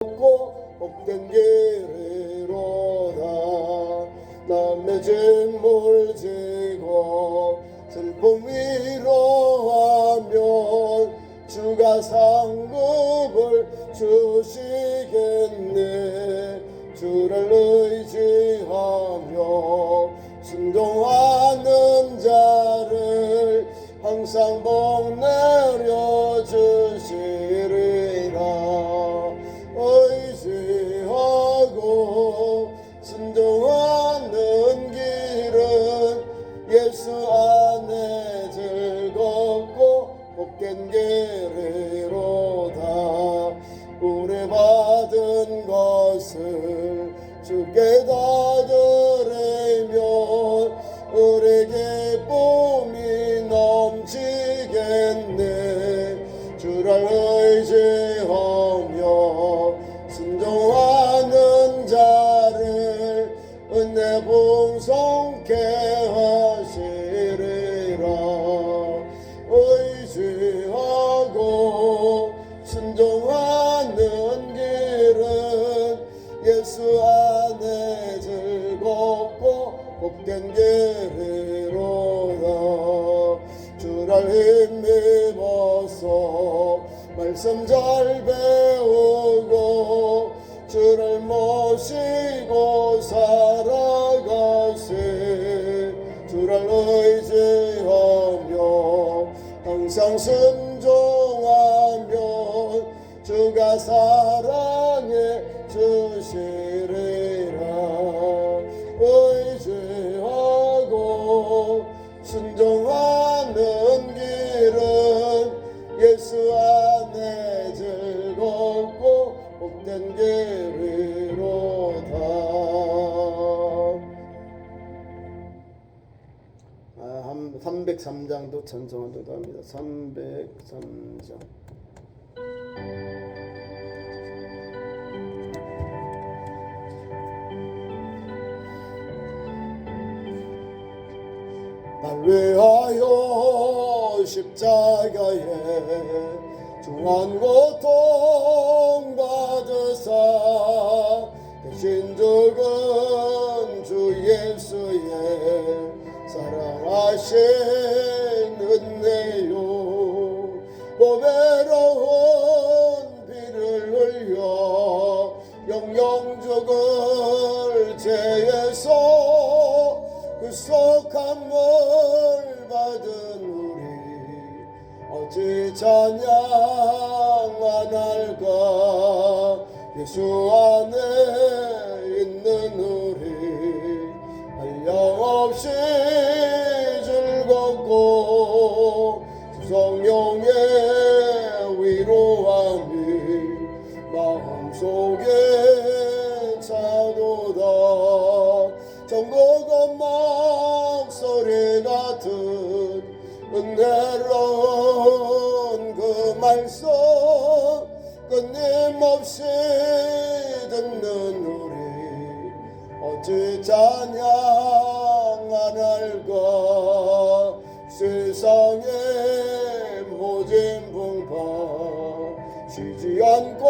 복된 길이로다. 남의 짐을 지고 슬픔 위로하면 주가 상급을 주시겠네. 주를 의지하며 순종하는 자를 항상 복 내려 주시리라. 의지하고 순종하는 길은 예수 안에 즐겁고 복된 길이로다. 우리 받은 것을 주께 다 드리면 우리 기쁨이 넘치겠네. 주를 의지하며 순종하는 자를 은혜 풍성케 하시리라. 의지하고 순종하는 길은 예수 안에 즐겁고 복된 길이로다. 주를 힘입어서 말씀 잘 배우고 주를 모시고 살아가세. 주를 의지하며 항상 순종하면 주가 사랑해 주시리라. 의지하고 순종하는 길은 예수 안에 즐겁고 복된 길이로다. 303장도 찬송을 기도합니다. 303장. 날 위하여 십자가에 중한 고통 받으사 대신 죽은 주 예수의 사랑하신 은혜요. 보배로운 피를 흘려 영영 죽을 죄에서 구속함을 받은 우리 어찌 찬양 안 할까. 예수 안에 있는 우리 한량없이 즐겁고 성령의 위로함이 마음속에 차도다. 정곡한 목소리 같은 은혜로운 그 말씀 끊임없이 듣는 우리 어찌 찬양 안 할까. 세상의 모진 풍파 쉬지 않고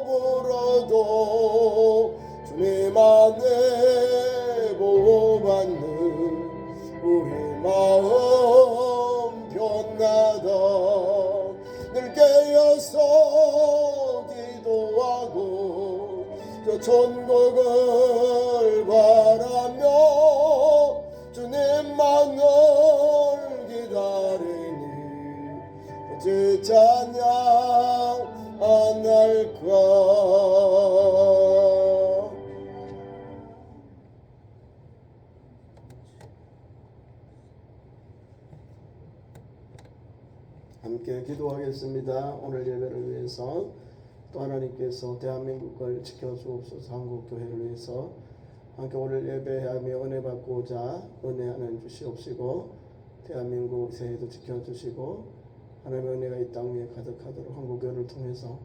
불어도 주님 안에 보호받는 우리 마음 변하다. 늘 깨어서 기도하고 저 천국을 바라며 주님만을 기다리니 어찌 찬양 안 할까. 함께 기도하겠습니다. 오늘 예배를 위해서 또 하나님께서 대한민국을 지켜주옵소서. 한국교회를 위해서 함께 오늘 예배하며 은혜 받고자 은혜 하나님 주시옵시고 대한민국 새해도 지켜주시고 하나님의 은혜가 이 땅 위에 가득하도록 한국교회를 통해서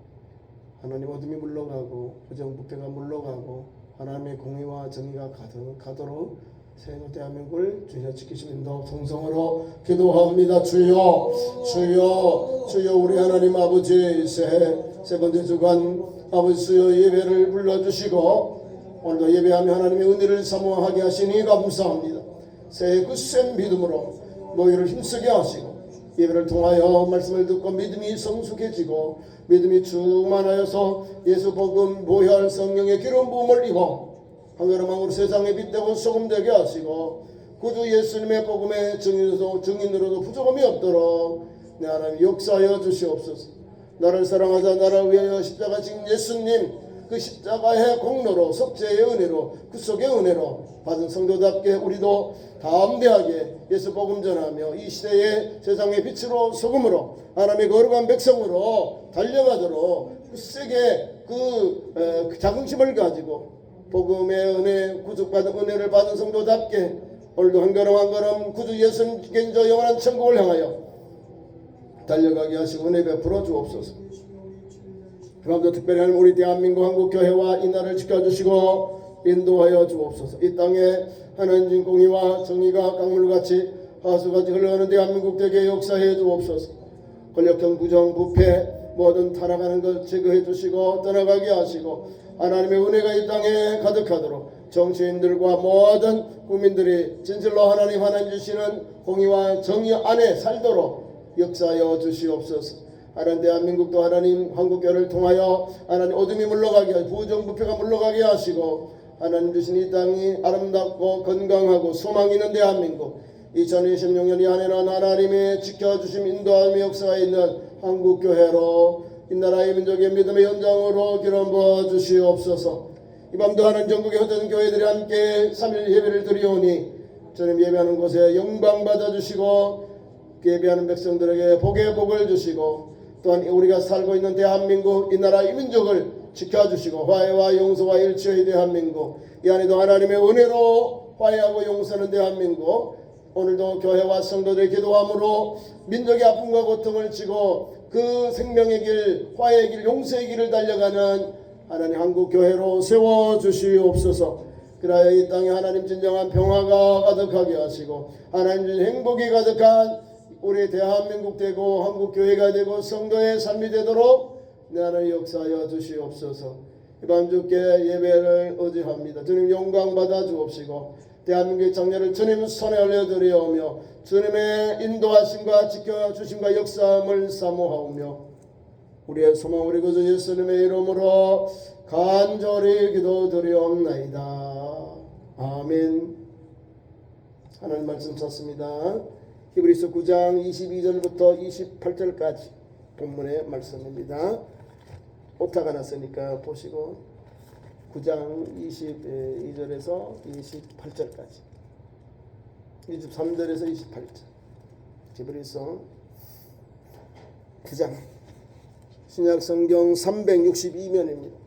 하나님 어둠이 물러가고 부정부패가 물러가고 하나님의 공의와 정의가 가득하도록 새해도 대한민국을 주여 지키시는 인도 성성으로 기도합니다. 주여 주여 주여 우리 하나님 아버지 새해 세 번째 주간 아버지 수요 예배를 불러주시고 오늘도 예배하며 하나님의 은혜를 사모하게 하시니 감사합니다. 새해 그 센 믿음으로 모이를 힘쓰게 하시고 예배를 통하여 말씀을 듣고 믿음이 성숙해지고 믿음이 충만하여서 예수 복음 보혈 성령의 기름 부음을 입어 한 걸음으로 세상에 빛되고 소금되게 하시고 구주 예수님의 복음의 증인으로도 부족함이 없도록 내 하나님 역사하여 주시옵소서. 나를 사랑하사 나를 위하여 십자가 지신 예수님 그 십자가의 공로로 속죄의 은혜로 구속의 은혜로 받은 성도답게 우리도 담대하게 예수 복음 전하며 이 시대의 세상의 빛으로 소금으로 하나님의 거룩한 백성으로 달려가도록 굳세게 그 자긍심을 가지고 복음의 은혜 구속받은 은혜를 받은 성도답게 오늘도 한 걸음 한 걸음 구주 예수님께 저 영원한 천국을 향하여 달려가게 하시고 은혜 베풀어 주옵소서. 그럼도 특별히 하나님 우리 대한민국 한국교회와 이 나라를 지켜주시고 인도하여 주옵소서. 이 땅에 하나님 공의와 정의가 강물같이 하수같이 흘러가는 대한민국 되게 역사해 주옵소서. 권력형 부정 부패 모든 타락하는 것 제거해 주시고 떠나가게 하시고 하나님의 은혜가 이 땅에 가득하도록 정치인들과 모든 국민들이 진실로 하나님 주시는 공의와 정의 안에 살도록 역사하여 주시옵소서. 하나님 대한민국도 하나님 한국교회를 통하여 하나님 어둠이 물러가게 하시고 부정부패가 물러가게 하시고 하나님 주신 이 땅이 아름답고 건강하고 소망 있는 대한민국 2026년 이 안에는 하나님의 지켜주심 인도하며 역사에 있는 한국교회로 이 나라의 민족의 믿음의 현장으로 기름 부어 주시옵소서. 이 밤도 하나님 전국의 흩어진 교회들이 함께 3일 예배를 드리오니 주님 예배하는 곳에 영광 받아주시고 예배하는 백성들에게 복의 복을 주시고 또한 우리가 살고 있는 대한민국 이 나라 이 민족을 지켜주시고 화해와 용서와 일치의 대한민국 이 안에도 하나님의 은혜로 화해하고 용서하는 대한민국 오늘도 교회와 성도들의 기도함으로 민족의 아픔과 고통을 지고 그 생명의 길 화해의 길 용서의 길을 달려가는 하나님 한국교회로 세워주시옵소서. 그래야 이 땅에 하나님 진정한 평화가 가득하게 하시고 하나님 준 행복이 가득한 우리 대한민국 되고 한국교회가 되고 성도의 삶이 되도록 내 하나님 역사하여 주시옵소서. 이밤 주께 예배를 의지합니다. 주님 영광 받아 주옵시고 대한민국의 장례를 주님 손에 올려드리오며 주님의 인도하심과 지켜주심과 역사함을 사모하오며 우리의 소망 우리 구주 예수님의 이름으로 간절히 기도드리옵나이다. 아멘. 하나님 말씀 찾습니다. 히브리서 9장 22절부터 28절까지 본문의 말씀입니다. 오타가 났으니까 보시고 9장 22절에서 28절까지 23절에서 28절 히브리서 9장 신약성경 362면입니다.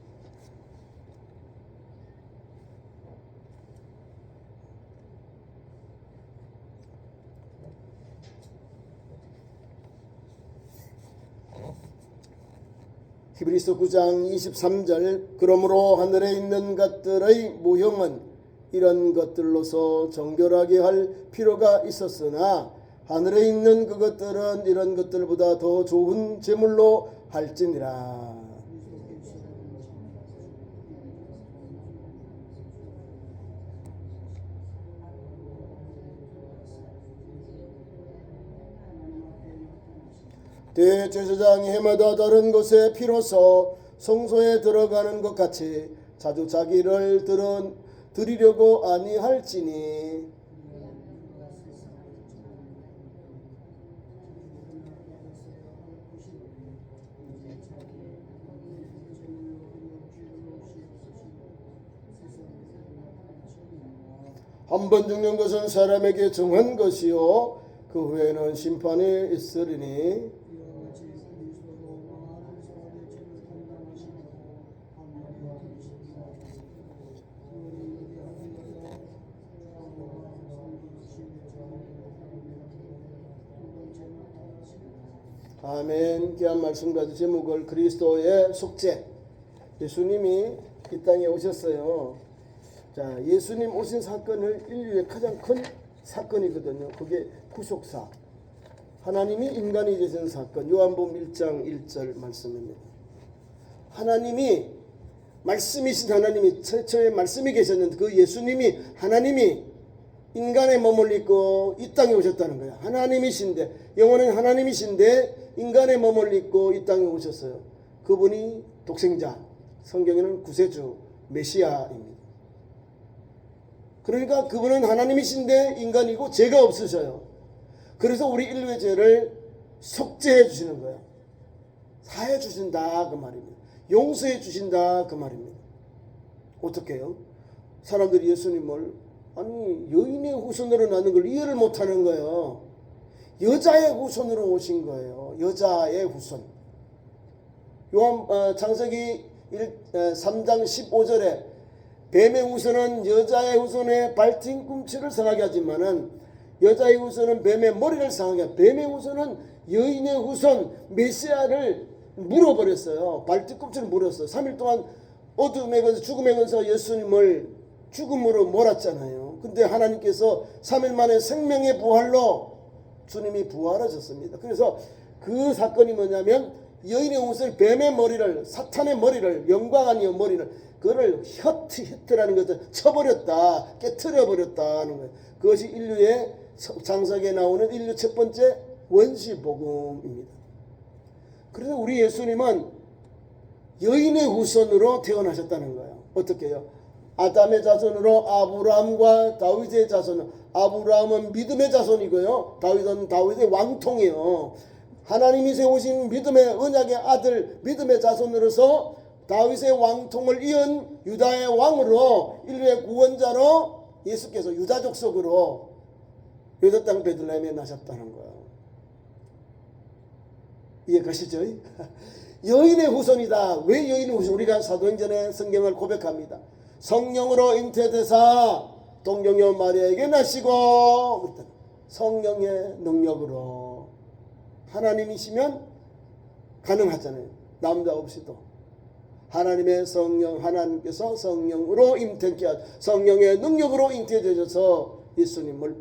히브리서 9장 23절 그러므로 하늘에 있는 것들의 모형은 이런 것들로서 정결하게 할 필요가 있었으나 하늘에 있는 그것들은 이런 것들보다 더 좋은 제물로 할지니라. 대제사장이 해마다 다른 곳에 피로서 성소에 들어가는 것 같이 자주 자기를 드리려고 아니할지니 한 번 죽는 것은 사람에게 정한 것이요 그 후에는 심판이 있으리니 아멘. 귀한 말씀 가지고 제목을 그리스도의 속죄. 예수님이 이 땅에 오셨어요. 자, 예수님 오신 사건을 인류의 가장 큰 사건이거든요. 그게 구속사. 하나님이 인간이 되신 사건. 요한복음 1장 1절 말씀입니다. 하나님이 말씀이신 하나님이 최초에 말씀이 계셨는데 그 예수님이 하나님이 인간의 몸을 입고 이 땅에 오셨다는 거예요. 하나님이신데 영원한 하나님이신데 인간의 몸을 입고 이 땅에 오셨어요. 그분이 독생자, 성경에는 구세주 메시아입니다. 그러니까 그분은 하나님이신데 인간이고 죄가 없으셔요. 그래서 우리 인류의 죄를 속죄해 주시는 거예요. 사해 주신다 그 말입니다. 용서해 주신다 그 말입니다. 어떻게 해요? 사람들이 예수님을 아니 여인의 후손으로 나는 걸 이해를 못하는 거예요. 여자의 후손으로 오신 거예요. 여자의 후손. 요한 창세기 3장 15절에 뱀의 후손은 여자의 후손의 발뒤꿈치를 상하게 하지만은 여자의 후손은 뱀의 머리를 상하게 하고 뱀의 후손은 여인의 후손 메시아를 물어버렸어요. 발뒤꿈치를 물었어요. 3일 동안 어둠의 근서 죽음의 근서 예수님을 죽음으로 몰았잖아요. 근데 하나님께서 3일 만에 생명의 부활로 주님이 부활하셨습니다. 그래서 그 사건이 뭐냐면 여인의 후손 뱀의 머리를 사탄의 머리를 영광 아니요 머리를 그거를 히트라는 것을 쳐버렸다 깨트려버렸다는 거예요. 그것이 인류의 창세기에 나오는 인류 첫 번째 원시복음입니다. 그래서 우리 예수님은 여인의 후손으로 태어나셨다는 거예요. 어떻게 해요? 아담의 자손으로 아브라함과 다윗의 자손. 아브라함은 믿음의 자손이고요. 다윗은 다윗의 왕통이에요. 하나님이 세우신 믿음의 언약의 아들 믿음의 자손으로서 다윗의 왕통을 이은 유다의 왕으로 인류의 구원자로 예수께서 유다 족속으로 유다 땅 베들레헴에 나셨다는 거예요. 이해가시죠? 여인의 후손이다. 왜 여인의 후손? 우리가 사도행전의 성경을 고백합니다. 성령으로 잉태되사 동정녀 마리아에게 나시고 성령의 능력으로 하나님이시면 가능하잖아요. 남자 없이도 하나님의 성령 하나님께서 성령으로 잉태케 성령의 능력으로 잉태되셔서 예수님을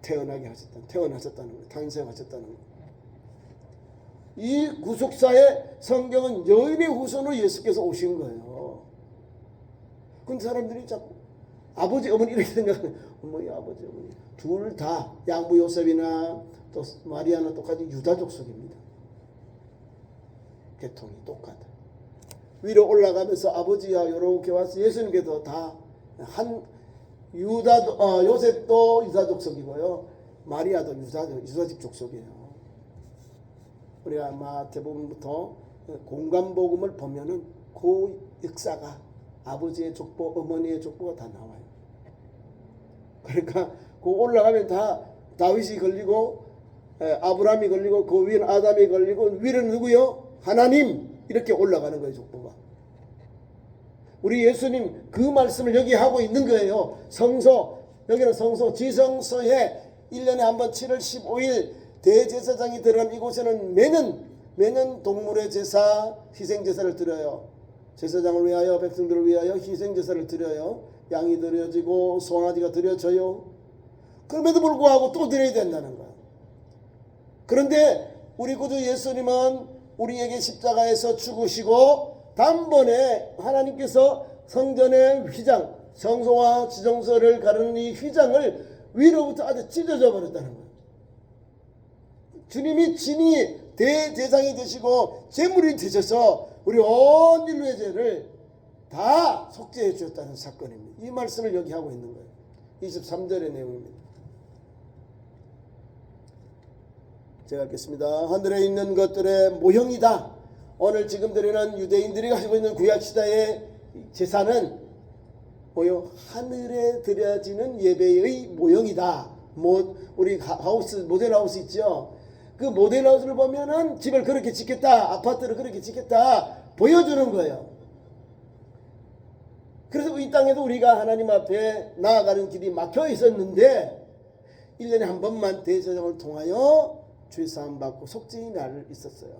태어나셨다는 거예요. 탄생하셨다는 거예요. 이 구속사의 성경은 여인의 후손으로 예수께서 오신 거예요. 근데 사람들이 자꾸 아버지 어머니 이렇게 생각하는 어머니 아버지 어머니 둘 다 양부 요셉이나 또 마리아는 똑같이 유다 족속입니다. 계통이 똑같아. 위로 올라가면서 아버지야 이렇게 와서 예수님께서 다 한 유다 요셉도 유다 족속이고요. 마리아도 유다집 족속이에요. 우리가 아마 대부분부터 공간복음을 보면은 그 역사가 아버지의 족보, 어머니의 족보가 다 나와요. 그러니까 그 올라가면 다 다윗이 걸리고 아브라함이 걸리고 그 위는 아담이 걸리고 위는 누구요? 하나님 이렇게 올라가는 거예요. 족보가. 우리 예수님 그 말씀을 여기 하고 있는 거예요. 성소 여기는 성소 지성소에 1년에 한 번 7월 15일 대제사장이 들어간 이곳에는 매년 동물의 제사 희생제사를 드려요. 제사장을 위하여 백성들을 위하여 희생제사를 드려요. 양이 드려지고 송아지가 드려져요. 그럼에도 불구하고 또 드려야 된다는 거예요. 그런데 우리 구주 예수님은 우리에게 십자가에서 죽으시고 단번에 하나님께서 성전의 휘장 성소와 지성소를 가르는 이 휘장을 위로부터 아주 찢어져 버렸다는 거예요. 주님이 진히 대제사장이 되시고 제물이 되셔서 우리 온 인류의 죄를 다 속죄해 주셨다는 사건입니다. 이 말씀을 여기 하고 있는 거예요. 23절의 내용입니다. 제가 읽겠습니다. 하늘에 있는 것들의 모형이다. 오늘 지금 드리는 유대인들이 가지고 있는 구약시대의 제사는 뭐요? 하늘에 드려지는 예배의 모형이다. 우리 하우스 모델하우스 있죠? 그 모델하우스를 보면은 집을 그렇게 짓겠다, 아파트를 그렇게 짓겠다 보여주는 거예요. 그래서 이 땅에도 우리가 하나님 앞에 나아가는 길이 막혀 있었는데 1년에 한 번만 대제사장을 통하여 죄사함 받고 속죄의 날을 있었어요.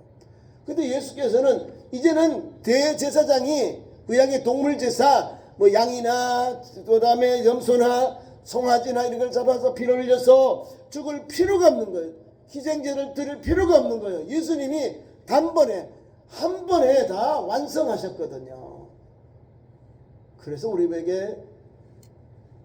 근데 예수께서는 이제는 대제사장이 구약의 동물제사 뭐 양이나 그다음에 염소나 송아지나 이런 걸 잡아서 피를 흘려서 죽을 필요가 없는 거예요. 희생제를 드릴 필요가 없는 거예요. 예수님이 단번에 한 번에 다 완성하셨거든요. 그래서 우리에게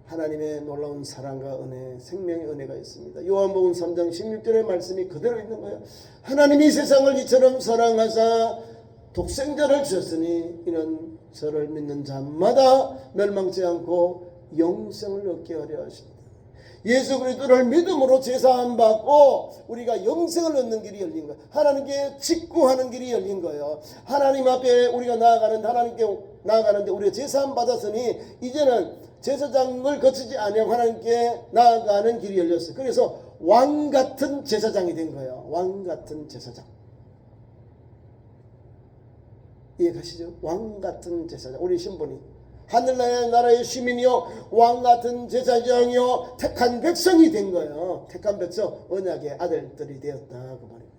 하나님의 놀라운 사랑과 은혜, 생명의 은혜가 있습니다. 요한복음 3장 16절의 말씀이 그대로 있는 거예요. 하나님이 세상을 이처럼 사랑하사 독생자를 주셨으니 이는 저를 믿는 자마다 멸망치 않고 영생을 얻게 하려 하십니다. 예수 그리스도를 믿음으로 제사함 받고 우리가 영생을 얻는 길이 열린 거예요. 하나님께 직구하는 길이 열린 거예요. 하나님 앞에 우리가 하나님께 나아가는데 우리가 제사함 받았으니 이제는 제사장을 거치지 아니하고 하나님께 나아가는 길이 열렸어요. 그래서 왕 같은 제사장이 된 거예요. 왕 같은 제사장. 이해가시죠? 왕 같은 제사장. 우리 신분이 하늘나라의 시민이요 왕 같은 제사장이요 택한 백성이 된 거예요. 택한 백성, 언약의 아들들이 되었다 그 말이에요.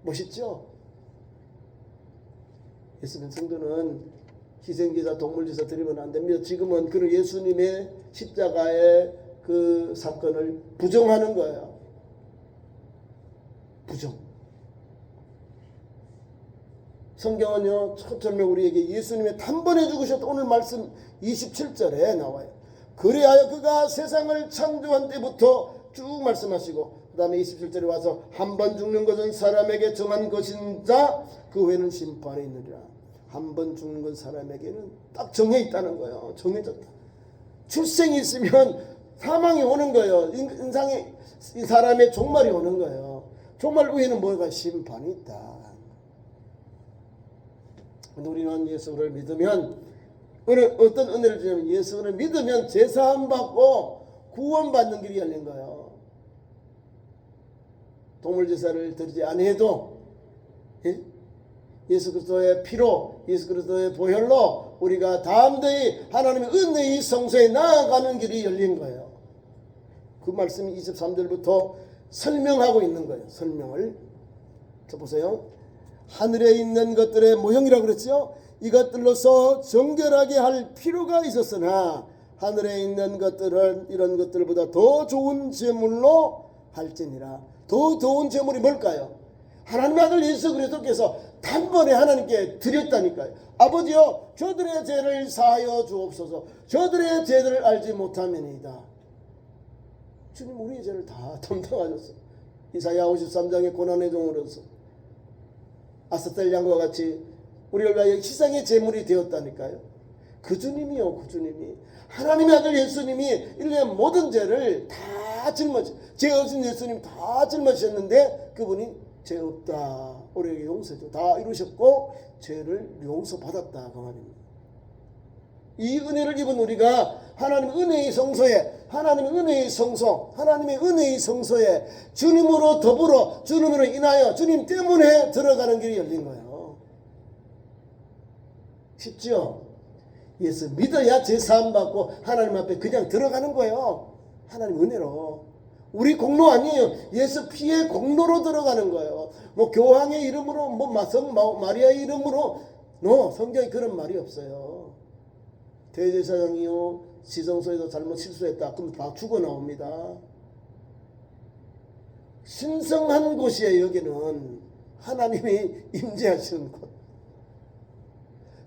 멋있죠? 예수님 성도는 희생제사, 동물제사 드리면 안 됩니다. 지금은 그 예수님의 십자가의 그 사건을 부정하는 거예요. 부정. 성경은요 초점에 우리에게 예수님의 단번에 죽으셨다. 오늘 말씀 27절에 나와요. 그리하여 그가 세상을 창조한 때부터 쭉 말씀하시고 그 다음에 27절에 와서 한 번 죽는 것은 사람에게 정한 것인자 그 후에는 심판이 있느니라. 한 번 죽는 건 사람에게는 딱 정해 있다는 거예요. 정해졌다. 출생이 있으면 사망이 오는 거예요. 인상이 이 사람의 종말이 오는 거예요. 종말 후에는 뭐가 심판이 있다. 근데 우리는 예수를 믿으면 어떤 은혜를 주냐면 예수를 믿으면 제사함 받고 구원받는 길이 열린 거예요. 동물 제사를 드리지 아니해도 예수 그리스도의 피로 예수 그리스도의 보혈로 우리가 담대히 하나님의 은혜의 성소에 나아가는 길이 열린 거예요. 그 말씀이 23절부터 설명하고 있는 거예요. 설명을. 자 보세요. 하늘에 있는 것들의 모형이라고 그랬죠. 이것들로서 정결하게 할 필요가 있었으나 하늘에 있는 것들은 이런 것들보다 더 좋은 제물로 할지니라. 더 좋은 제물이 뭘까요? 하나님 아들 예수 그리스도께서 단번에 하나님께 드렸다니까요. 아버지여 저들의 죄를 사하여 주옵소서. 저들의 죄를 알지 못함이니이다. 주님 우리의 죄를 다 담당하셨어요. 이사야 53장의 고난의 종으로서 아사셀 양과 같이 우리를 위하여 희생의 제물이 되었다니까요. 그 주님이요, 그 주님이 하나님의 아들 예수님이 인류의 모든 죄를 다 짊어지 죄 없은 예수님 다 짊어지셨는데 그분이 죄 없다 우리에게 용서죠. 다 이루셨고 죄를 용서받았다 그 말입니다. 이 은혜를 입은 우리가 하나님의 은혜의 성소에 하나님의 은혜의 성소 하나님의 은혜의 성소에 주님으로 더불어 주님으로 인하여 주님 때문에 들어가는 길이 열린 거예요. 쉽죠? 예수 믿어야 제사함 받고 하나님 앞에 그냥 들어가는 거예요. 하나님 은혜로. 우리 공로 아니에요. 예수 피의 공로로 들어가는 거예요. 뭐 교황의 이름으로 뭐 마리아의 이름으로 성경에 그런 말이 없어요. 대제사장이요 지성소에서 잘못 실수했다 그럼 다 죽어 나옵니다. 신성한 곳이에요. 여기는 하나님이 임재하시는 곳.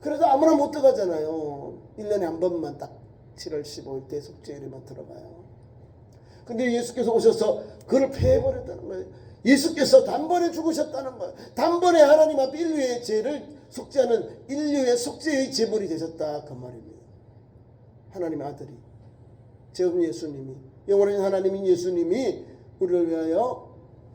그래서 아무나 못 들어가잖아요. 1년에 한 번만 딱 7월 15일 때 속죄일에만 들어가요. 근데 예수께서 오셔서 그걸 폐해버렸다는 거예요. 예수께서 단번에 죽으셨다는 거예요. 단번에 하나님 앞에 인류의 죄를 속죄하는 인류의 속죄의 제물이 되셨다 그 말입니다. 하나님의 아들이 죄 없는 예수님이 영원한 하나님인 예수님이 우리를 위하여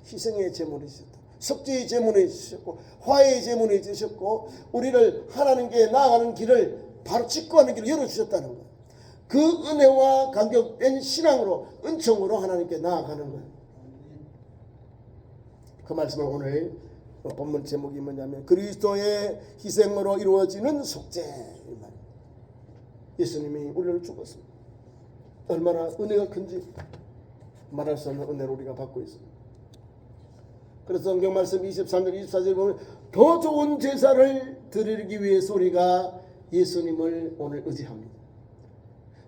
희생의 제물이 되셨다. 속죄의 제물이 되셨고 화해의 제물이 되셨고 우리를 하나님께 나아가는 길을 바로 직구하는 길을 열어주셨다는 거예요. 그 은혜와 간격된 신앙으로 은총으로 하나님께 나아가는 거예요. 그 말씀을 오늘 본문 제목이 뭐냐면 그리스도의 희생으로 이루어지는 속죄. 예수님이 우리를 죽었습니다. 얼마나 은혜가 큰지 말할 수 없는 은혜를 우리가 받고 있습니다. 그래서 성경 말씀 23절 24절 보면 더 좋은 제사를 드리기 위해서 우리가 예수님을 오늘 의지합니다.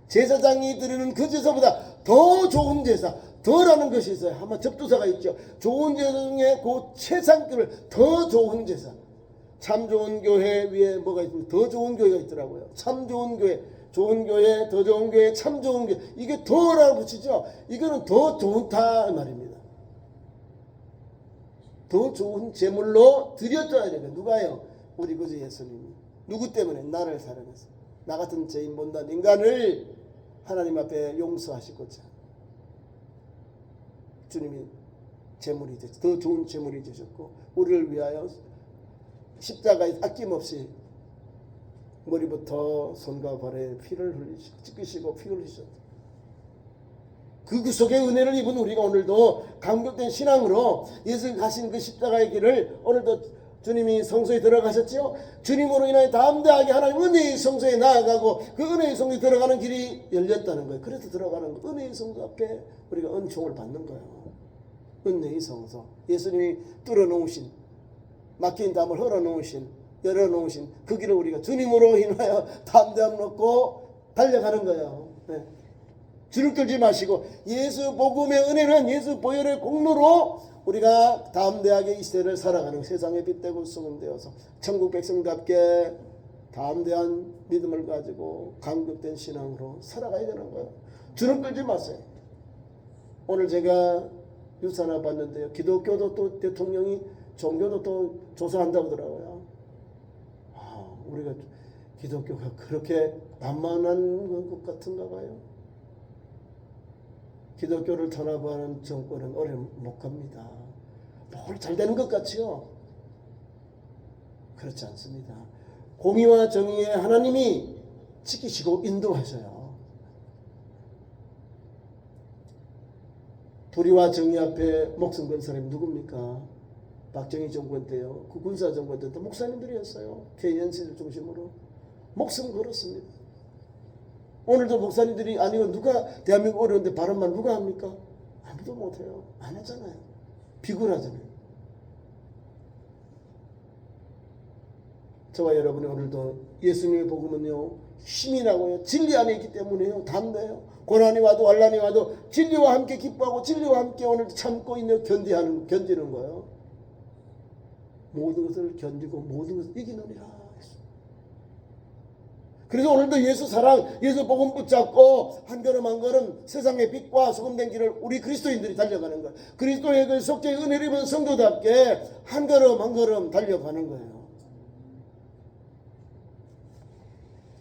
제사장이 드리는 그 제사보다 더 좋은 제사, 더라는 것이 있어요. 아마 접두사가 있죠. 좋은 제사 중에 그 최상급을 더 좋은 제사. 참 좋은 교회 위에 뭐가 있습니까? 더 좋은 교회가 있더라고요. 참 좋은 교회, 좋은 교회, 더 좋은 교회, 참 좋은 교회. 이게 더라고 붙이죠. 이거는 더 좋다 말입니다. 더 좋은 제물로 드렸다. 누가요? 우리 그저 예수님이. 누구 때문에? 나를 사랑해서. 나 같은 죄인 못난 인간을 하나님 앞에 용서하시고자 주님이 제물이 되셨고, 더 좋은 제물이 되셨고, 우리를 위하여 십자가에 아낌없이 머리부터 손과 발에 피를 흘리시고 찢기시고 피 흘리셨다. 그 구속의 은혜를 입은 우리가 오늘도 감격된 신앙으로 예수 가신 그 십자가의 길을 오늘도 주님이 성소에 들어가셨지요. 주님으로 인하여 담대하게 하나님 은혜의 성소에 나아가고 그 은혜의 성소에 들어가는 길이 열렸다는 거예요. 그래서 들어가는 거. 은혜의 성소 앞에 우리가 은총을 받는 거예요. 은혜의 성소. 예수님이 뚫어놓으신, 막힌 담을 헐어놓으신, 열어놓으신 그 길을 우리가 주님으로 인하여 담대함 놓고 달려가는 거예요. 네. 줄을 끌지 마시고 예수 복음의 은혜는 예수 보혈의 공로로 우리가 담대하게 이 시대를 살아가는, 세상에 빛되고 소금되어서 천국 백성답게 담대한 믿음을 가지고 감격된 신앙으로 살아가야 되는 거예요. 줄을 끌지 마세요. 오늘 제가 뉴스 하나 봤는데요. 기독교도 또 대통령이 종교도 또 조사한다고 하더라고요. 우리가 기독교가 그렇게 만만한 것 같은가 봐요. 기독교를 탄압하는 정권은 오래 못 갑니다. 뭘 잘 되는 것 같지요? 그렇지 않습니다. 공의와 정의의 하나님이 지키시고 인도하셔요. 불의와 정의 앞에 목숨 건 사람이 누굽니까? 박정희 정권 때요. 그 군사 정권 때도 목사님들이었어요. KNC를 중심으로 목숨 걸었습니다. 오늘도 목사님들이 아니고 누가 대한민국 어려운데 바른말 누가 합니까? 아무도 못해요. 안 하잖아요. 비굴하잖아요. 저와 여러분이 오늘도 예수님의 복음은요, 힘이 나고요, 진리 안에 있기 때문에요, 담대해요. 고난이 와도 환난이 와도 진리와 함께 기뻐하고 진리와 함께 오늘 참고 있는 견디는 거예요. 모든 것을 견디고 모든 것을 이기느니라. 그래서 오늘도 예수 사랑, 예수 복음 붙잡고 한 걸음 한 걸음 세상의 빛과 소금된 길을 우리 그리스도인들이 달려가는 거예요. 그리스도의 그 속죄의 은혜를 입은 성도답게 한 걸음 한 걸음 달려가는 거예요.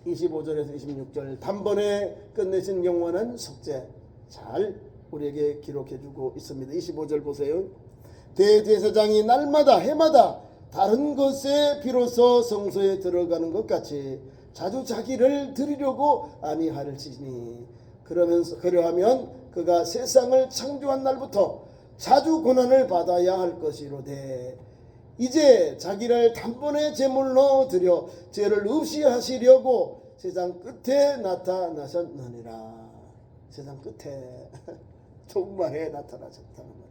25절에서 26절 단번에 끝내신 영원한 속죄 잘 우리에게 기록해주고 있습니다. 25절 보세요. 대제사장이 날마다 해마다 다른 것에 비로소 성소에 들어가는 것 같이 자주 자기를 드리려고 아니할지니 그러하면 그가 세상을 창조한 날부터 자주 고난을 받아야 할 것이로되 이제 자기를 단번에 제물로 드려 죄를 없이 하시려고 세상 끝에 나타나셨느니라. 세상 끝에 정말에 나타나셨다는 말이에요.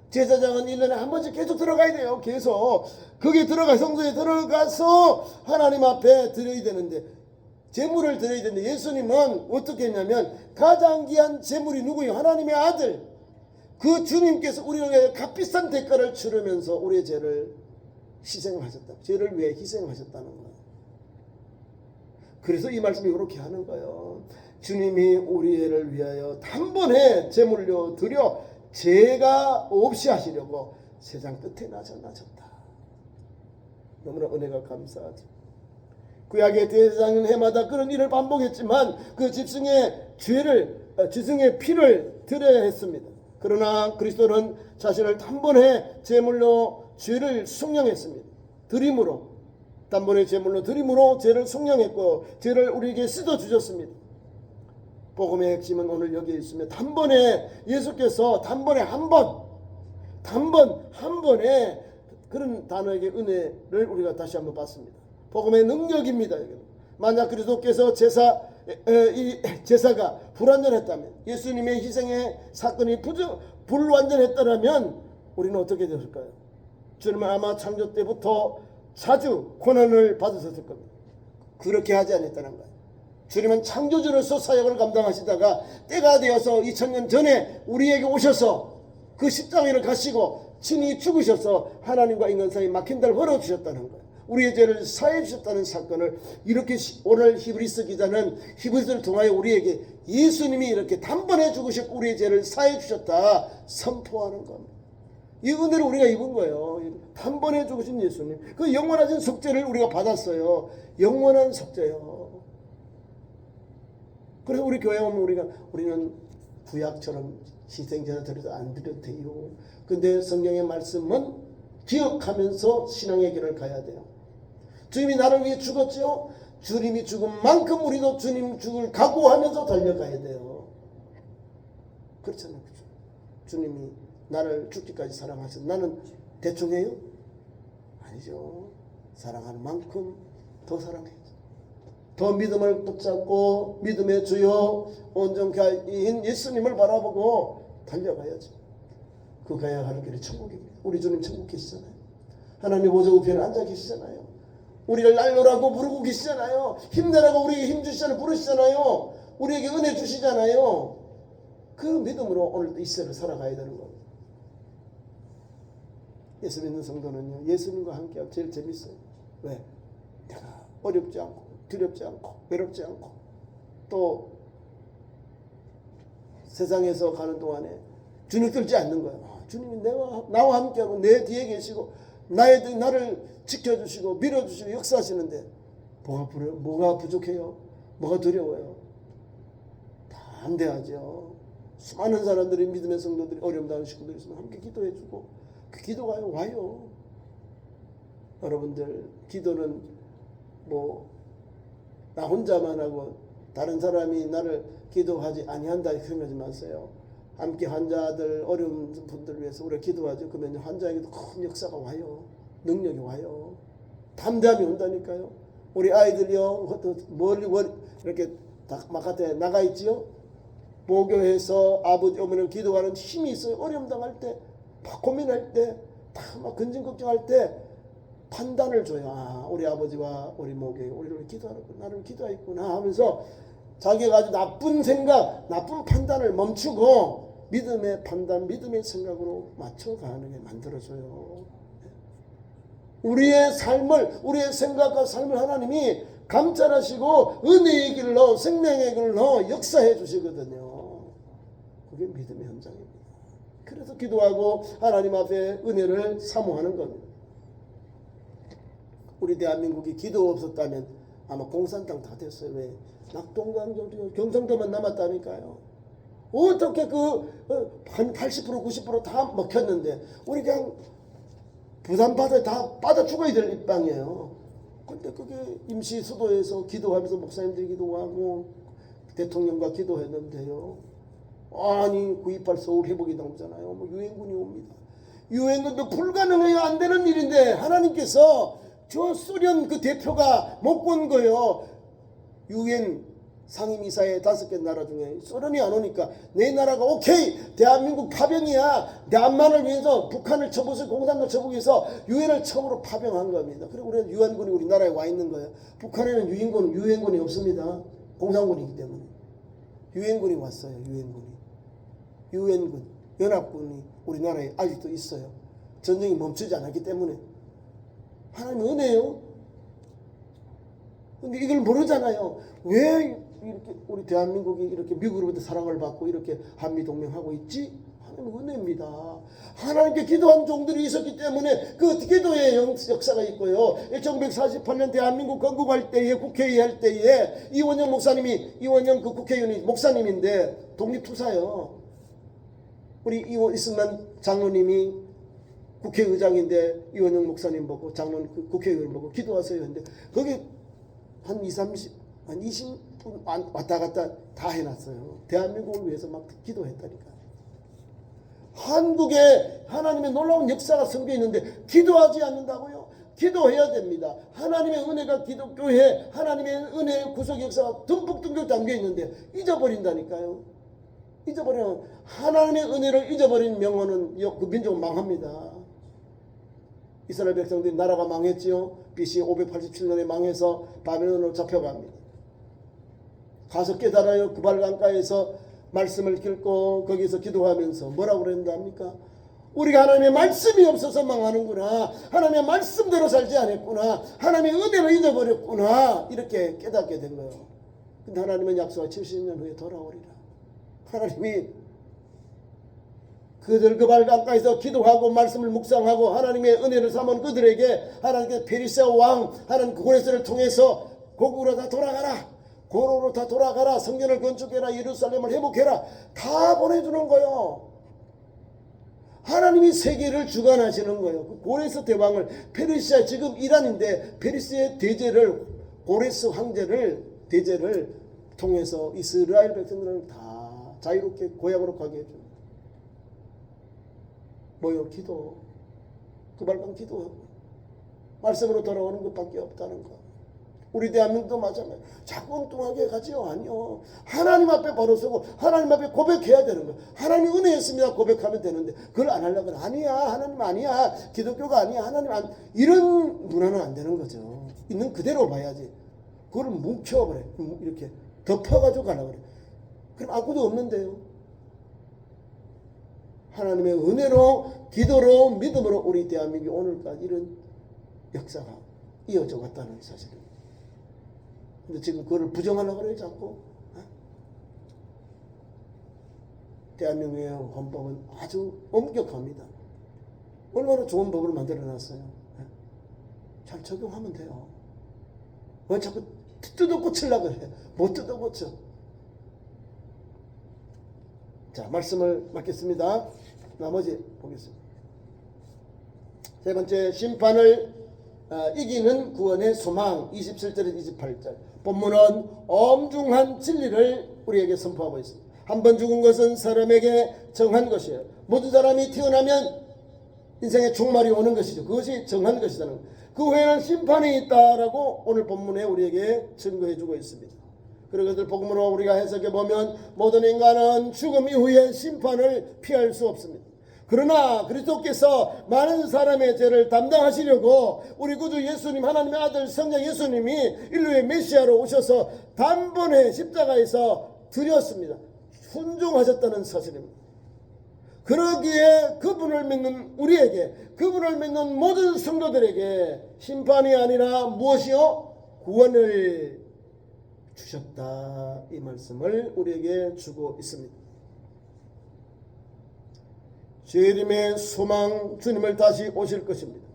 제사장은 1년에 한 번씩 계속 들어가야 돼요. 계속 거기에 들어가 성소에 들어가서 하나님 앞에 드려야 되는데 제물을 드려야 되는데 예수님은 어떻게 했냐면 가장 귀한 제물이 누구예요? 하나님의 아들 그 주님께서 우리를 위해 값비싼 대가를 치르면서 우리의 죄를 희생하셨다. 죄를 위해 희생하셨다는 거예요. 그래서 이 말씀이 이렇게 하는 거예요. 주님이 우리를 위하여 단번에 제물로 드려 죄가 없이 하시려고 세상 끝에 나셨다. 너무나 은혜가 감사하죠. 구약의 대제사장은 해마다 그런 일을 반복했지만 그 짐승의 피를 드려야 했습니다. 그러나 그리스도는 자신을 단번에 제물로 죄를 속량했습니다. 드림으로 단번에 제물로 드림으로 죄를 속량했고 죄를 우리에게 씻어 주셨습니다. 복음의 핵심은 오늘 여기에 있으며 단번에 예수께서 단번에 한 번에 그런 단어에게 은혜를 우리가 다시 한번 봤습니다. 복음의 능력입니다. 만약 그리스도께서 제사가 불완전했다면 예수님의 희생의 사건이 불완전했다면 우리는 어떻게 됐을까요? 주님은 아마 창조 때부터 자주 고난을 받으셨을 겁니다. 그렇게 하지 않았다는 거예요. 주님은 창조주로서 사역을 감당하시다가 때가 되어서 2000년 전에 우리에게 오셔서 그 십자가를 가시고 친히 죽으셔서 하나님과 인간 사이 막힌 데를 벌어주셨다는 거예요. 우리의 죄를 사해 주셨다는 사건을 이렇게 오늘 히브리서 기자는 히브리서를 통하여 우리에게 예수님이 이렇게 단번에 죽으셨고 우리의 죄를 사해 주셨다 선포하는 겁니다. 이 은혜를 우리가 입은 거예요. 단번에 죽으신 예수님, 그 영원하신 속죄를 우리가 받았어요. 영원한 속죄요. 그래서 우리 교회 오면 우리는 구약처럼 희생제사 드려도 안 드려도 돼요. 근데 성경의 말씀은 기억하면서 신앙의 길을 가야 돼요. 주님이 나를 위해 죽었죠. 주님이 죽은 만큼 우리도 주님 죽을 각오하면서 달려가야 돼요. 그렇잖아요. 주님이 나를 죽기까지 사랑하셔서 나는 대충 해요? 아니죠. 사랑하는 만큼 더 사랑해야죠. 더 믿음을 붙잡고 믿음의 주요 온전케인 예수님을 바라보고 달려가야죠. 그 가야 하는 길이 천국입니다. 우리 주님 천국 계시잖아요. 하나님 보좌 우편에 앉아 계시잖아요. 우리를 날로라고 부르고 계시잖아요. 힘내라고 우리에게 힘 주시잖아요. 부르시잖아요. 우리에게 은혜 주시잖아요. 그 믿음으로 오늘도 이 시대를 살아가야 되는 겁니다. 예수 믿는 성도는요, 예수님과 함께하면 제일 재밌어요. 왜? 내가 어렵지 않고 두렵지 않고 외롭지 않고 또 세상에서 가는 동안에 주눅 들지 않는 거예요. 주님이 나와 함께하고 내 뒤에 계시고 나를 지켜주시고 밀어주시고 역사하시는데 뭐가 부족해요? 뭐가 두려워요? 다 안돼야죠. 수많은 사람들이 믿음의 성도들이 어려움 당하는 식구들이 있으면 함께 기도해주고 그 기도가 와요. 여러분들 기도는 나 혼자만 하고 다른 사람이 나를 기도하지 아니한다 생각하지 마세요. 함께 환자들 어려운 분들을 위해서 우리가 기도하죠. 그러면 환자에게도 큰 역사가 와요. 능력이 와요. 담대함이 온다니까요. 우리 아이들이요 멀리 이렇게 바깥에 나가 있지요. 모교에서 아버지 어머니를 기도하는 힘이 있어요. 어려움 당할 때 막 고민할 때 다 막 근심 걱정할 때 판단을 줘요. 우리 아버지와 우리 모교에 우리를 기도하는구나, 나를 기도하겠구나 하면서 자기가 아주 나쁜 생각, 나쁜 판단을 멈추고 믿음의 판단, 믿음의 생각으로 맞춰가는 게 만들어줘요. 우리의 삶을, 우리의 생각과 삶을 하나님이 감찰하시고 은혜의 길로, 생명의 길로 역사해 주시거든요. 그게 믿음의 현장입니다. 그래서 기도하고 하나님 앞에 은혜를 사모하는 겁니다. 우리 대한민국이 기도 없었다면 아마 공산당 다 됐어요. 왜? 낙동강정 경상도만 남았다니까요. 어떻게 한 80% 90% 다 먹혔는데 우리 그냥 부산바다에 다 빠져 죽어야 될 입방이에요. 근데 그게 임시 수도에서 기도하면서 목사님들이 기도하고 대통령과 기도했는데요. 아니 9.28 서울 회복이 나오잖아요. 유엔군이 옵니다. 유엔군도 불가능해요. 안 되는 일인데 하나님께서 저 소련 그 대표가 못 본 거예요. 유엔 상임이사의 5개 나라 중에 소련이 안 오니까 내 나라가 오케이 대한민국 파병이야. 남한을 위해서 북한을 쳐부수 공산党쳐부기 위해서 유엔을 처음으로 파병한 겁니다. 그리고 우리는 유엔군이 우리나라에 와 있는 거예요. 북한에는 유엔군이 없습니다. 공산군이기 때문에 유엔군이 왔어요. 유엔군 연합군이 우리나라에 아직도 있어요. 전쟁이 멈추지 않았기 때문에 하나님의 은혜예요. 근데 이걸 모르잖아요. 왜 이렇게 우리 대한민국이 이렇게 미국으로부터 사랑을 받고 이렇게 한미동맹하고 있지? 하나님의 은혜입니다. 하나님께 기도한 종들이 있었기 때문에 그 기도의 역사가 있고요. 1948년 대한민국 건국할 때에 국회의회 할 때에 이원영 그 국회의원이 목사님인데 독립투사요. 우리 이승만 장로님이 국회의장인데 이원영 목사님 보고 장로님 국회의원 보고 기도하세요 했는데 거기 한 20분 왔다 갔다 다 해놨어요. 대한민국을 위해서 막 기도했다니까. 한국에 하나님의 놀라운 역사가 섬겨 있는데 기도하지 않는다고요? 기도해야 됩니다. 하나님의 은혜가 기독교에 하나님의 은혜의 구속 역사가 듬뿍 담겨 있는데 잊어버린다니까요. 잊어버리면 하나님의 은혜를 잊어버린 명언은 그 민족은 망합니다. 이스라엘 백성들이 나라가 망했지요. BC 587년에 망해서 바벨론으로 잡혀갑니다. 가서 깨달아요. 구발 강가에서 말씀을 읽고 거기서 기도하면서 뭐라고 그랬는지 압니까? 우리가 하나님의 말씀이 없어서 망하는구나. 하나님의 말씀대로 살지 않았구나. 하나님의 은혜를 잊어버렸구나. 이렇게 깨닫게 된 거예요. 근데 하나님은 약속하 70년 후에 돌아오리라. 하나님이 그들 그 발강가에서 기도하고 말씀을 묵상하고 하나님의 은혜를 삼은 그들에게 하나님께 페르시아 왕 하나님 고레스를 통해서 고국으로 다 돌아가라. 고로로 다 돌아가라. 성전을 건축해라. 예루살렘을 회복해라. 다 보내주는 거예요. 하나님이 세계를 주관하시는 거예요. 그 고레스 대왕을 페르시아 지금 이란인데 페르시아의 대제를 고레스 황제를 대제를 통해서 이스라엘 백성들을 다 자유롭게 고향으로 가게 해줍니다. 뭐요? 기도. 그 발광 기도. 말씀으로 돌아오는 것밖에 없다는 거. 우리 대한민국도 마찬가지예요. 자꾸 엉뚱하게 가지요? 아니요. 하나님 앞에 바로 서고 하나님 앞에 고백해야 되는 거예요. 하나님 은혜였습니다. 고백하면 되는데 그걸 안 하려고 그래. 아니야. 하나님 아니야. 기독교가 아니야. 하나님 안. 이런 문화는 안 되는 거죠. 있는 그대로 봐야지. 그걸 뭉쳐버려. 이렇게 덮어가지고 가려고 그래. 그럼 아무도 없는데요. 하나님의 은혜로 기도로 믿음으로 우리 대한민국이 오늘까지 이런 역사가 이어져 왔다는 사실입니다. 근데 지금 그걸 부정하려고 그래요, 자꾸. 대한민국의 헌법은 아주 엄격합니다. 얼마나 좋은 법을 만들어놨어요. 잘 적용하면 돼요. 왜 자꾸 뜯어 고치려고 그래? 못 뜯어 고쳐. 자, 말씀을 맡겠습니다. 나머지 보겠습니다. 세 번째, 심판을 이기는 구원의 소망. 27절에서 28절. 본문은 엄중한 진리를 우리에게 선포하고 있습니다. 한 번 죽은 것은 사람에게 정한 것이에요. 모든 사람이 태어나면 인생의 종말이 오는 것이죠. 그것이 정한 것이라는 거예요. 그 후에는 심판이 있다라고 오늘 본문에 우리에게 증거해 주고 있습니다. 그리고 그들 복음으로 우리가 해석해 보면 모든 인간은 죽음 이후에 심판을 피할 수 없습니다. 그러나 그리스도께서 많은 사람의 죄를 담당하시려고 우리 구주 예수님 하나님의 아들 성자 예수님이 인류의 메시아로 오셔서 단번에 십자가에서 드렸습니다. 순종하셨다는 사실입니다. 그러기에 그분을 믿는 우리에게 그분을 믿는 모든 성도들에게 심판이 아니라 무엇이요? 구원을 주셨다. 이 말씀을 우리에게 주고 있습니다. 재림의 소망, 주님을 다시 오실 것입니다.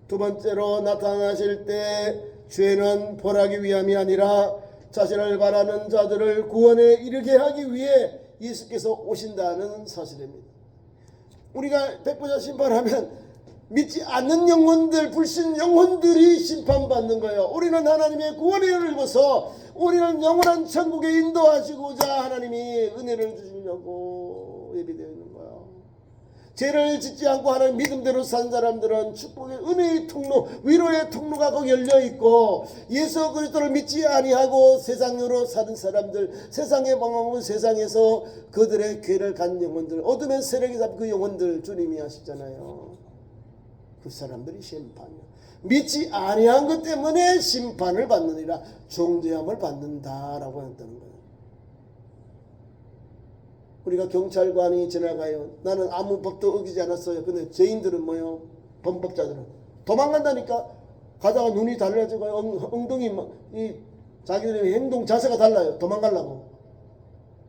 두 번째로 나타나실 때 죄는 벌하기 위함이 아니라 자신을 바라는 자들을 구원에 이르게 하기 위해 예수께서 오신다는 사실입니다. 우리가 백보자 심판하면 믿지 않는 영혼들, 불신 영혼들이 심판받는 거예요. 우리는 하나님의 구원의 은혜를 입어서 우리는 영원한 천국에 인도하시고자 하나님이 은혜를 주시려고 예비되어 있는 거예요. 죄를 짓지 않고 하나님 믿음대로 산 사람들은 축복의 은혜의 통로, 위로의 통로가 거기 열려 있고, 예수 그리스도를 믿지 아니하고 세상으로 사는 사람들, 세상의 방황은 세상에서 그들의 괴를 간 영혼들, 어둠의 세력이 잡힌 그 영혼들 주님이 하시잖아요. 그 사람들이 심판이요. 믿지 아니한 것 때문에 심판을 받느니라, 정죄함을 받는다라고 했다는 거예요. 우리가 경찰관이 지나가요. 나는 아무 법도 어기지 않았어요. 근데 죄인들은 뭐요? 범법자들은 도망간다니까. 가다가 눈이 달라지고 엉덩이 이 자기들의 행동 자세가 달라요. 도망가려고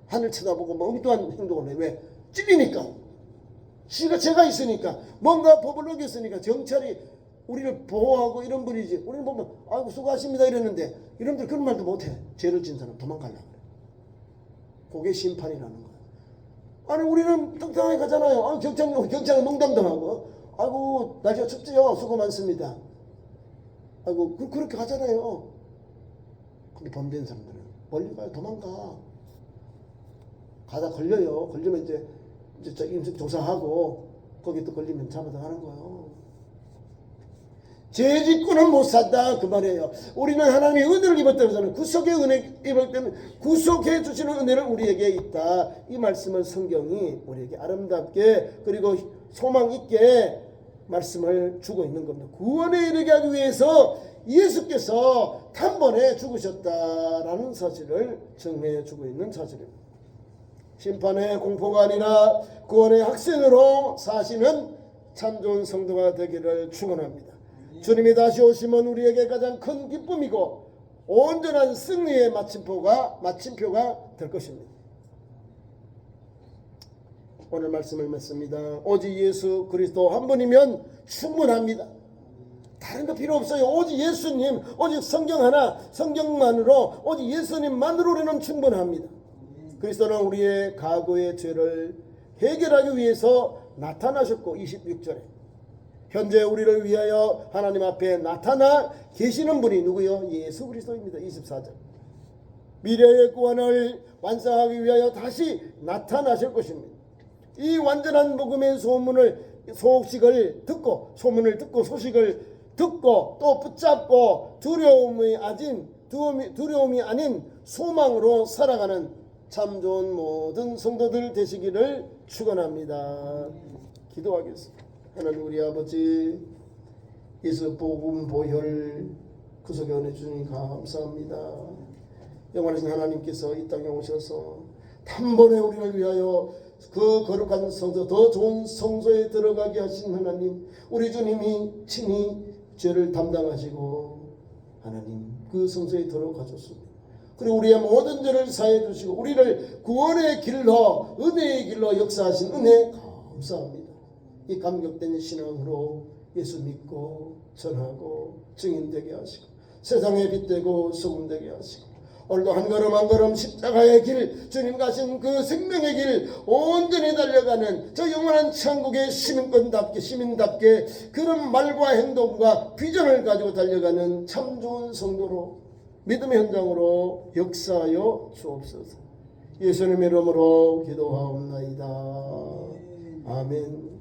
하늘 쳐다보고 뭐 엉뚱한 행동을 해. 왜? 찔리니까. 죄가 있으니까, 뭔가 법을 어겼으니까. 경찰이 우리를 보호하고 이런 분이지. 우리는 보면 아이고 수고하십니다 이랬는데, 이런들 그런 말도 못해. 죄를 진 사람 도망가려고 그래. 그게 심판이라는 거야. 아니 우리는 뚱뚱하게 가잖아요. 경찰은 농담도 하고, 아이고 날씨가 춥지요. 수고 많습니다. 아이고 그렇게 가잖아요. 근데 범죄한 사람들은 멀리 가요. 도망가. 가다 걸려요. 걸리면 이제 임식 조사하고 거기 또 걸리면 잡아서 가는 거예요. 죄 짓고는 못 산다 그 말이에요. 우리는 하나님의 은혜를 입었다는 것은 구속의 은혜 입을 때는 구속해 주시는 은혜를 우리에게 있다. 이 말씀을 성경이 우리에게 아름답게 그리고 소망 있게 말씀을 주고 있는 겁니다. 구원에 이르게 하기 위해서 예수께서 단번에 죽으셨다라는 사실을 증명해 주고 있는 사실입니다. 심판의 공포가 아니라 구원의 학생으로 사시는 참 좋은 성도가 되기를 축원합니다. 주님이 다시 오시면 우리에게 가장 큰 기쁨이고 온전한 승리의 마침표가 될 것입니다. 오늘 말씀을 맺습니다. 오직 예수 그리스도 한 분이면 충분합니다. 다른 거 필요 없어요. 오직 예수님, 오직 성경 하나, 성경만으로, 오직 예수님만으로 우리는 충분합니다. 그리스도는 우리의 과거의 죄를 해결하기 위해서 나타나셨고 26절에 현재 우리를 위하여 하나님 앞에 나타나 계시는 분이 누구요? 예수 그리스도입니다. 24절 미래의 구원을 완성하기 위하여 다시 나타나실 것입니다. 이 완전한 복음의 소식을 듣고 소식을 듣고 또 붙잡고 두려움이 아닌 소망으로 살아가는 참 좋은 모든 성도들 되시기를 축원합니다. 기도하겠습니다. 하나님 우리 아버지, 예수 복음 보혈 구속의 은혜 주님 감사합니다. 영원하신 하나님께서 이 땅에 오셔서 단번에 우리를 위하여 그 거룩한 성도, 더 좋은 성소에 들어가게 하신 하나님, 우리 주님이 친히 죄를 담당하시고 하나님 그 성소에 들어가셨습니다. 그리고 우리의 모든 죄를 사해 주시고 우리를 구원의 길로, 은혜의 길로 역사하신 은혜 감사합니다. 이 감격된 신앙으로 예수 믿고 전하고 증인되게 하시고 세상에 빛되고 소금 되게 하시고 오늘도 한 걸음 한 걸음 십자가의 길, 주님 가신 그 생명의 길 온전히 달려가는 저 영원한 천국의 시민답게 그런 말과 행동과 비전을 가지고 달려가는 참 좋은 성도로 믿음의 현장으로 역사하여 주옵소서. 예수님의 이름으로 기도하옵나이다. 아멘.